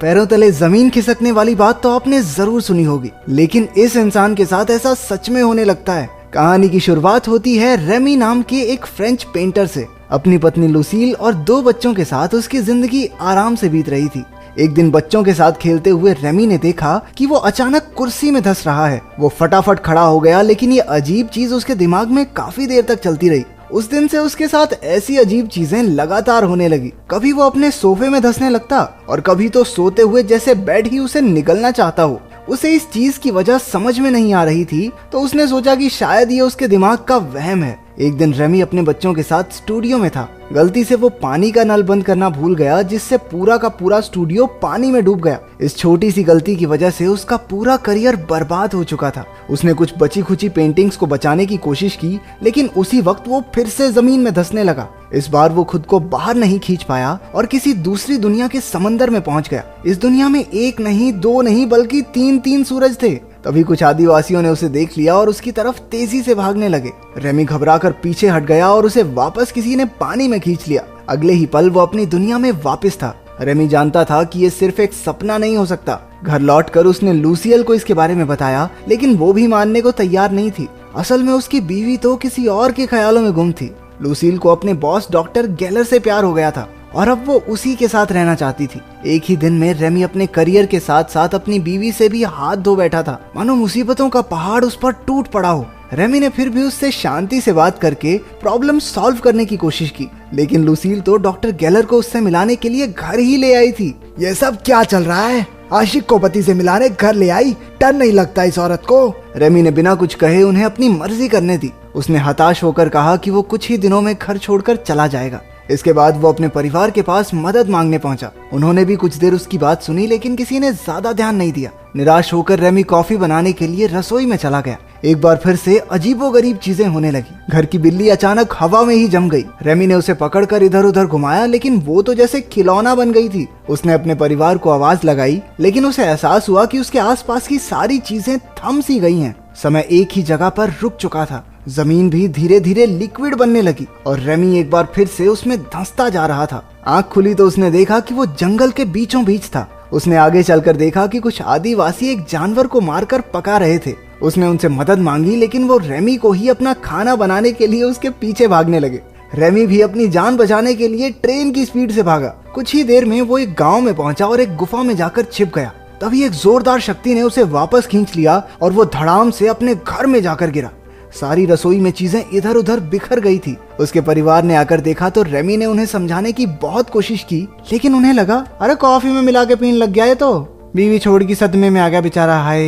पैरों तले जमीन खिसकने वाली बात तो आपने जरूर सुनी होगी, लेकिन इस इंसान के साथ ऐसा सच में होने लगता है। कहानी की शुरुआत होती है रेमी नाम के एक फ्रेंच पेंटर से। अपनी पत्नी लुसील और 2 बच्चों के साथ उसकी जिंदगी आराम से बीत रही थी। एक दिन बच्चों के साथ खेलते हुए रेमी ने देखा कि वो अचानक कुर्सी में धंस रहा है। वो फटाफट खड़ा हो गया, लेकिन ये अजीब चीज उसके दिमाग में काफी देर तक चलती रही। उस दिन से उसके साथ ऐसी अजीब चीजें लगातार होने लगी। कभी वो अपने सोफे में धंसने लगता और कभी तो सोते हुए जैसे बेड ही उसे निगलना चाहता हो। उसे इस चीज की वजह समझ में नहीं आ रही थी, तो उसने सोचा कि शायद ये उसके दिमाग का वहम है। एक दिन रेमी अपने बच्चों के साथ स्टूडियो में था। गलती से वो पानी का नल बंद करना भूल गया, जिससे पूरा का पूरा स्टूडियो पानी में डूब गया। इस छोटी सी गलती की वजह से उसका पूरा करियर बर्बाद हो चुका था। उसने कुछ बची खुची पेंटिंग्स को बचाने की कोशिश की, लेकिन उसी वक्त वो फिर से जमीन में धंसने लगा। इस बार वो खुद को बाहर नहीं खींच पाया और किसी दूसरी दुनिया के समंदर में पहुंच गया। इस दुनिया में 1 नहीं 2 नहीं बल्कि 3 सूरज थे। तभी कुछ आदिवासियों ने उसे देख लिया और उसकी तरफ तेजी से भागने लगे। रेमी घबराकर पीछे हट गया और उसे वापस किसी ने पानी में खींच लिया। अगले ही पल वो अपनी दुनिया में वापस था। रेमी जानता था कि ये सिर्फ एक सपना नहीं हो सकता। घर लौटकर उसने लूसियल को इसके बारे में बताया, लेकिन वो भी मानने को तैयार नहीं थी। असल में उसकी बीवी तो किसी और के ख्यालों में गुम थी। लूसील को अपने बॉस डॉक्टर गेलर से प्यार हो गया था और अब वो उसी के साथ रहना चाहती थी। एक ही दिन में रेमी अपने करियर के साथ साथ अपनी बीवी से भी हाथ धो बैठा था, मानो मुसीबतों का पहाड़ उस पर टूट पड़ा हो। रेमी ने फिर भी उससे शांति से बात करके प्रॉब्लम सॉल्व करने की कोशिश की, लेकिन लुसील तो डॉक्टर गेलर को उससे मिलाने के लिए घर ही ले आई थी। ये सब क्या चल रहा है? आशिक को पति से मिलाने घर ले आई? डर नहीं लगता इस औरत को? रेमी ने बिना कुछ कहे उन्हें अपनी मर्जी करने दी। उसने हताश होकर कहा कि वो कुछ ही दिनों में घर छोड़कर चला जाएगा। इसके बाद वो अपने परिवार के पास मदद मांगने पहुंचा। उन्होंने भी कुछ देर उसकी बात सुनी, लेकिन किसी ने ज्यादा ध्यान नहीं दिया। निराश होकर रेमी कॉफी बनाने के लिए रसोई में चला गया। एक बार फिर से अजीबोगरीब चीजें होने लगी। घर की बिल्ली अचानक हवा में ही जम गई। रेमी ने उसे पकड़कर इधर उधर घुमाया, लेकिन वो तो जैसे खिलौना बन गई थी। उसने अपने परिवार को आवाज लगाई, लेकिन उसे एहसास हुआ कि उसके आसपास की सारी चीजें थम सी गई हैं। समय एक ही जगह पर रुक चुका था। जमीन भी धीरे धीरे लिक्विड बनने लगी और रेमी एक बार फिर से उसमें धंसता जा रहा था। आंख खुली तो उसने देखा कि वो जंगल के बीचों बीच था। उसने आगे चलकर देखा कि कुछ आदिवासी एक जानवर को मारकर पका रहे थे। उसने उनसे मदद मांगी, लेकिन वो रेमी को ही अपना खाना बनाने के लिए उसके पीछे भागने लगे। रेमी भी अपनी जान बचाने के लिए ट्रेन की स्पीड से भागा। कुछ ही देर में वो एक गांव में पहुंचा और एक गुफा में जाकर छिप गया। तभी एक जोरदार शक्ति ने उसे वापस खींच लिया और वो धड़ाम से अपने घर में जाकर गिरा। सारी रसोई में चीजें इधर उधर बिखर गई थी। उसके परिवार ने आकर देखा तो रेमी ने उन्हें समझाने की बहुत कोशिश की, लेकिन उन्हें लगा अरे कॉफी में मिला के पीने लग गया, ये तो बीवी छोड़ की सदमे में आ गया बेचारा, हाय।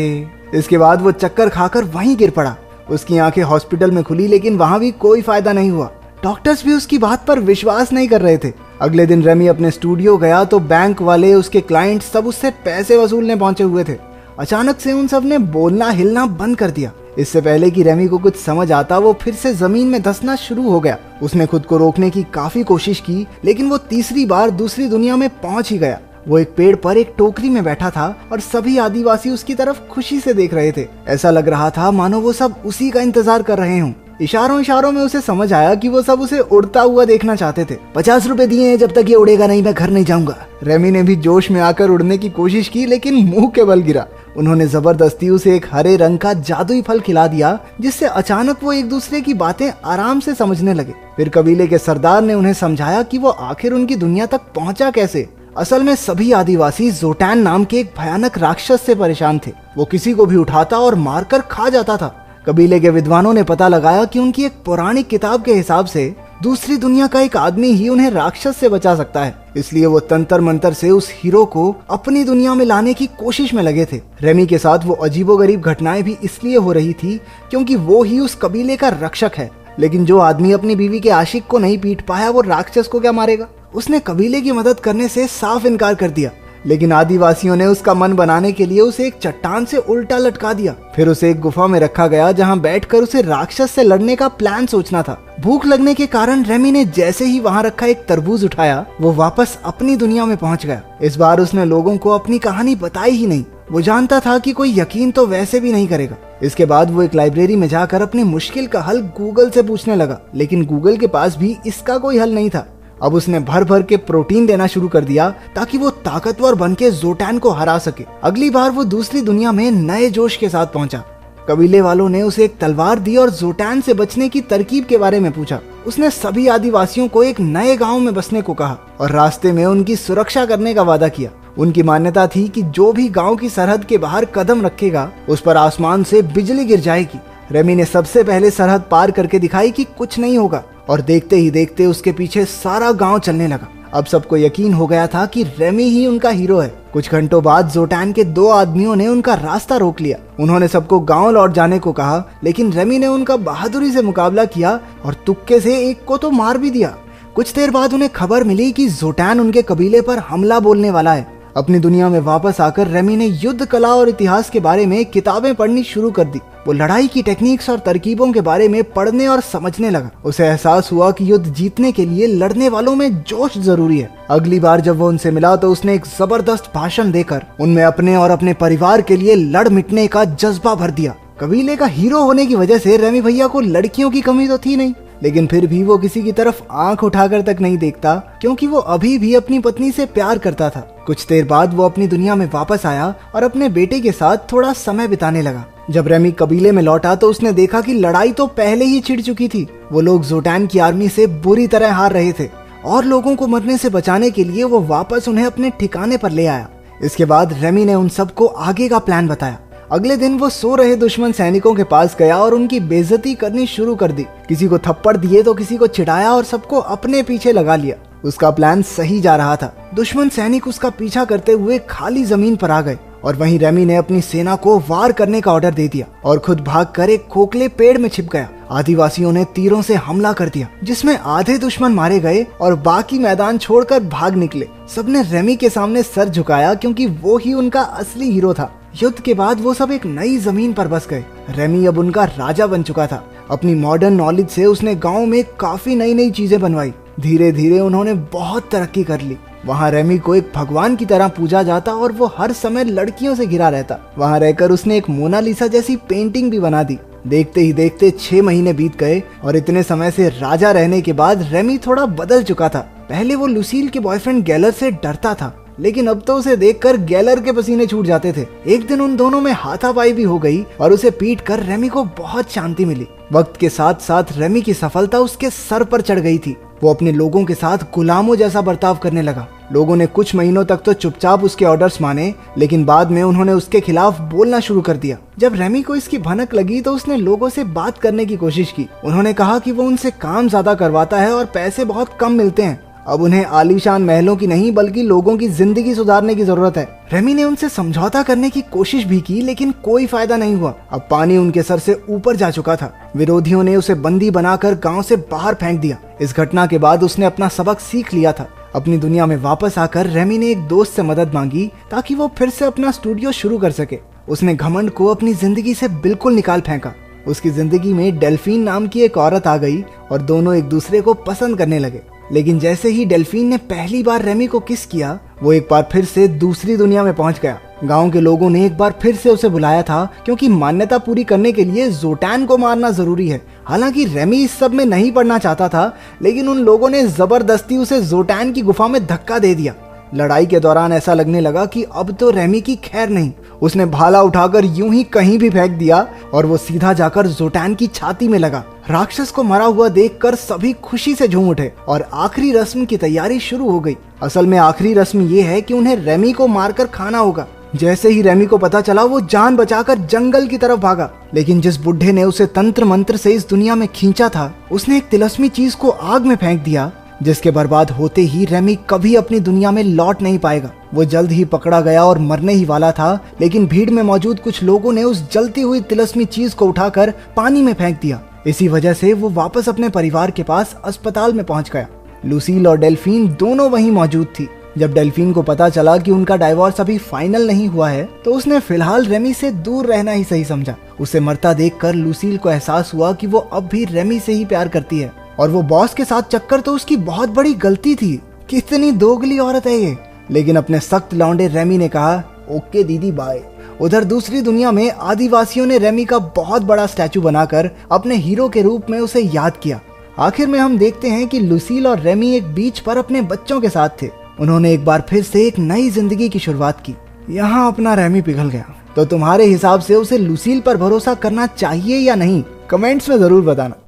इसके बाद वो चक्कर खाकर वहीं गिर पड़ा। उसकी आंखें हॉस्पिटल में खुली, लेकिन वहां भी कोई फायदा नहीं हुआ। डॉक्टर्स भी उसकी बात पर विश्वास नहीं कर रहे थे। अगले दिन रेमी अपने स्टूडियो गया तो बैंक वाले, उसके क्लाइंट सब उससे पैसे वसूलने पहुंचे हुए थे। अचानक से उन सब ने बोलना हिलना बंद कर दिया। इससे पहले कि रेमी को कुछ समझ आता, वो फिर से जमीन में धंसना शुरू हो गया। उसने खुद को रोकने की काफी कोशिश की, लेकिन वो तीसरी बार दूसरी दुनिया में पहुंच ही गया। वो एक पेड़ पर एक टोकरी में बैठा था और सभी आदिवासी उसकी तरफ खुशी से देख रहे थे। ऐसा लग रहा था मानो वो सब उसी का इंतजार कर रहे हों। इशारों इशारों में उसे समझ आया कि वो सब उसे उड़ता हुआ देखना चाहते थे। 50 रुपए दिए हैं, जब तक ये उड़ेगा नहीं मैं घर नहीं जाऊंगा। रेमी ने भी जोश में आकर उड़ने की कोशिश की, लेकिन मुंह के बल गिरा। उन्होंने जबरदस्ती उसे एक हरे रंग का जादुई फल खिला दिया, जिससे अचानक वो एक दूसरे की बातें आराम से समझने लगे। फिर कबीले के सरदार ने उन्हें समझाया कि वो आखिर उनकी दुनिया तक पहुंचा कैसे। असल में सभी आदिवासी जोटैन नाम के एक भयानक राक्षस से परेशान थे। वो किसी को भी उठाता और मारकर खा जाता था। कबीले के विद्वानों ने पता लगाया कि उनकी एक पौराणिक किताब के हिसाब से दूसरी दुनिया का एक आदमी ही उन्हें राक्षस से बचा सकता है। इसलिए वो तंत्र मंत्र से उस हीरो को अपनी दुनिया में लाने की कोशिश में लगे थे। रेमी के साथ वो अजीबोगरीब घटनाएं भी इसलिए हो रही थी क्योंकि वो ही उस कबीले का रक्षक है। लेकिन जो आदमी अपनी बीवी के आशिक को नहीं पीट पाया, वो राक्षस को क्या मारेगा? उसने कबीले की मदद करने से साफ इनकार कर दिया। लेकिन आदिवासियों ने उसका मन बनाने के लिए उसे एक चट्टान से उल्टा लटका दिया। फिर उसे एक गुफा में रखा गया, जहां बैठकर उसे राक्षस से लड़ने का प्लान सोचना था। भूख लगने के कारण रेमी ने जैसे ही वहां रखा एक तरबूज उठाया, वो वापस अपनी दुनिया में पहुंच गया। इस बार उसने लोगों को अपनी कहानी बताई ही नहीं। वो जानता था कि कोई यकीन तो वैसे भी नहीं करेगा। इसके बाद वो एक लाइब्रेरी में जाकर अपनी मुश्किल का हल गूगल से पूछने लगा, लेकिन गूगल के पास भी इसका कोई हल नहीं था। अब उसने भर भर के प्रोटीन देना शुरू कर दिया ताकि वो ताकतवर बन के जोटैन को हरा सके। अगली बार वो दूसरी दुनिया में नए जोश के साथ पहुंचा। कबीले वालों ने उसे एक तलवार दी और जोटैन से बचने की तरकीब के बारे में पूछा। उसने सभी आदिवासियों को एक नए गांव में बसने को कहा और रास्ते में उनकी सुरक्षा करने का वादा किया। उनकी मान्यता थी कि जो भी गांव की सरहद के बाहर कदम रखेगा उस पर आसमान से बिजली गिर जाएगी। रेमी ने सबसे पहले सरहद पार करके दिखाई कि कुछ नहीं होगा और देखते ही देखते उसके पीछे सारा गांव चलने लगा। अब सबको यकीन हो गया था कि रेमी ही उनका हीरो है। कुछ घंटों बाद जोटैन के 2 आदमियों ने उनका रास्ता रोक लिया। उन्होंने सबको गांव लौट जाने को कहा, लेकिन रेमी ने उनका बहादुरी से मुकाबला किया और तुक्के से एक को तो मार भी दिया। कुछ देर बाद उन्हें खबर मिली कि जोटैन उनके कबीले पर हमला बोलने वाला है। अपनी दुनिया में वापस आकर रेमी ने युद्ध कला और इतिहास के बारे में किताबें पढ़नी शुरू कर दी। वो लड़ाई की टेक्निक्स और तरकीबों के बारे में पढ़ने और समझने लगा। उसे एहसास हुआ कि युद्ध जीतने के लिए लड़ने वालों में जोश जरूरी है। अगली बार जब वो उनसे मिला तो उसने एक जबरदस्त भाषण देकर उनमें अपने और अपने परिवार के लिए लड़ मिटने का जज्बा भर दिया। कबीले का हीरो होने की वजह से रेमी भैया को लड़कियों की कमी तो थी नहीं, लेकिन फिर भी वो किसी की तरफ आंख उठाकर तक नहीं देखता क्योंकि वो अभी भी अपनी पत्नी से प्यार करता था। कुछ देर बाद वो अपनी दुनिया में वापस आया और अपने बेटे के साथ थोड़ा समय बिताने लगा। जब रेमी कबीले में लौटा तो उसने देखा कि लड़ाई तो पहले ही छिड़ चुकी थी। वो लोग जोटैन की आर्मी से बुरी तरह हार रहे थे और लोगों को मरने से बचाने के लिए वो वापस उन्हें अपने ठिकाने पर ले आया। इसके बाद रेमी ने उन सबको आगे का प्लान बताया। अगले दिन वो सो रहे दुश्मन सैनिकों के पास गया और उनकी बेइज्जती करनी शुरू कर दी। किसी को थप्पड़ दिए तो किसी को चिढ़ाया और सबको अपने पीछे लगा लिया। उसका प्लान सही जा रहा था। दुश्मन सैनिक उसका पीछा करते हुए खाली जमीन पर आ गए और वहीं रेमी ने अपनी सेना को वार करने का ऑर्डर दे दिया और खुद भागकर एक खोखले पेड़ में छिप गया। आदिवासियों ने तीरों से हमला कर दिया जिसमें आधे दुश्मन मारे गए और बाकी मैदान छोड़कर भाग निकले। सबने रेमी के सामने सर झुकाया क्योंकि वो ही उनका असली हीरो था। युद्ध के बाद वो सब एक नई जमीन पर बस गए। रेमी अब उनका राजा बन चुका था। अपनी मॉडर्न नॉलेज से उसने गांव में काफी नई नई चीजें बनवाई। धीरे धीरे उन्होंने बहुत तरक्की कर ली। वहाँ रेमी को एक भगवान की तरह पूजा जाता और वो हर समय लड़कियों से घिरा रहता। वहाँ रहकर उसने एक मोनालिसा जैसी पेंटिंग भी बना दी। देखते ही देखते 6 महीने बीत गए और इतने समय से राजा रहने के बाद रेमी थोड़ा बदल चुका था। पहले वो लुसील के बॉयफ्रेंड गैलर से डरता था, लेकिन अब तो उसे देखकर गैलर के पसीने छूट जाते थे। एक दिन उन दोनों में हाथापाई भी हो गई और उसे पीट कर रेमी को बहुत शांति मिली। वक्त के साथ साथ रेमी की सफलता उसके सर पर चढ़ गई थी। वो अपने लोगों के साथ गुलामों जैसा बर्ताव करने लगा। लोगों ने कुछ महीनों तक तो चुपचाप उसके ऑर्डर्स माने, लेकिन बाद में उन्होंने उसके खिलाफ बोलना शुरू कर दिया। जब रेमी को इसकी भनक लगी तो उसने लोगों से बात करने की कोशिश की। उन्होंने कहा कि वो उनसे काम ज्यादा करवाता है और पैसे बहुत कम मिलते हैं। अब उन्हें आलीशान महलों की नहीं बल्कि लोगों की जिंदगी सुधारने की जरूरत है। रेमी ने उनसे समझौता करने की कोशिश भी की, लेकिन कोई फायदा नहीं हुआ। अब पानी उनके सर से ऊपर जा चुका था। विरोधियों ने उसे बंदी बनाकर गांव से बाहर फेंक दिया। इस घटना के बाद उसने अपना सबक सीख लिया था। अपनी दुनिया में वापस आकर रेमी ने एक दोस्त से मदद मांगी ताकि वो फिर से अपना स्टूडियो शुरू कर सके। उसने घमंड को अपनी जिंदगी से बिल्कुल निकाल फेंका। उसकी जिंदगी में डेल्फिन नाम की एक औरत आ गई और दोनों एक दूसरे को पसंद करने लगे। लेकिन जैसे ही डेल्फिन ने पहली बार रेमी को किस किया, वो एक बार फिर से दूसरी दुनिया में पहुंच गया। गांव के लोगों ने एक बार फिर से उसे बुलाया था क्योंकि मान्यता पूरी करने के लिए जोटैन को मारना जरूरी है। हालांकि रेमी इस सब में नहीं पड़ना चाहता था, लेकिन उन लोगों ने जबरदस्ती उसे जोटैन की गुफा में धक्का दे दिया। लड़ाई के दौरान ऐसा लगने लगा कि अब तो रेमी की खैर नहीं। उसने भाला उठाकर यूं ही कहीं भी फेंक दिया और वो सीधा जाकर जोटैन की छाती में लगा। राक्षस को मरा हुआ देखकर सभी खुशी से झूम उठे और आखिरी रस्म की तैयारी शुरू हो गई। असल में आखिरी रस्म ये है कि उन्हें रेमी को मारकर खाना होगा। जैसे ही रेमी को पता चला वो जान बचाकर जंगल की तरफ भागा, लेकिन जिस बुढ़े ने उसे तंत्र मंत्र से इस दुनिया में खींचा था, उसने एक तिलस्मी चीज को आग में फेंक दिया, जिसके बर्बाद होते ही रेमी कभी अपनी दुनिया में लौट नहीं पाएगा। वो जल्द ही पकड़ा गया और मरने ही वाला था, लेकिन भीड़ में मौजूद कुछ लोगों ने उस जलती हुई तिलस्मी चीज को उठाकर पानी में फेंक दिया। इसी वजह से वो वापस अपने परिवार के पास अस्पताल में पहुंच गया। लुसील और डेल्फिन दोनों वहीं मौजूद थी। जब डेल्फिन को पता चला कि उनका डाइवोर्स अभी फाइनल नहीं हुआ है, तो उसने फिलहाल रेमी से दूर रहना ही सही समझा। उसे मरता देखकर लुसील को एहसास हुआ कि वो अब भी रेमी से ही प्यार करती है और वो बॉस के साथ चक्कर तो उसकी बहुत बड़ी गलती थी। कितनी दोगली औरत है ये। लेकिन अपने सख्त लौंडे रेमी ने कहा, ओके दीदी बाय। उधर दूसरी दुनिया में आदिवासियों ने रेमी का बहुत बड़ा स्टैचू बनाकर अपने हीरो के रूप में उसे याद किया। आखिर में हम देखते हैं कि लुसील और रेमी एक बीच पर अपने बच्चों के साथ थे। उन्होंने एक बार फिर से एक नई जिंदगी की शुरुआत की। यहाँ अपना रेमी पिघल गया। तो तुम्हारे हिसाब से उसे लुसील पर भरोसा करना चाहिए या नहीं, कमेंट्स में जरूर बताना।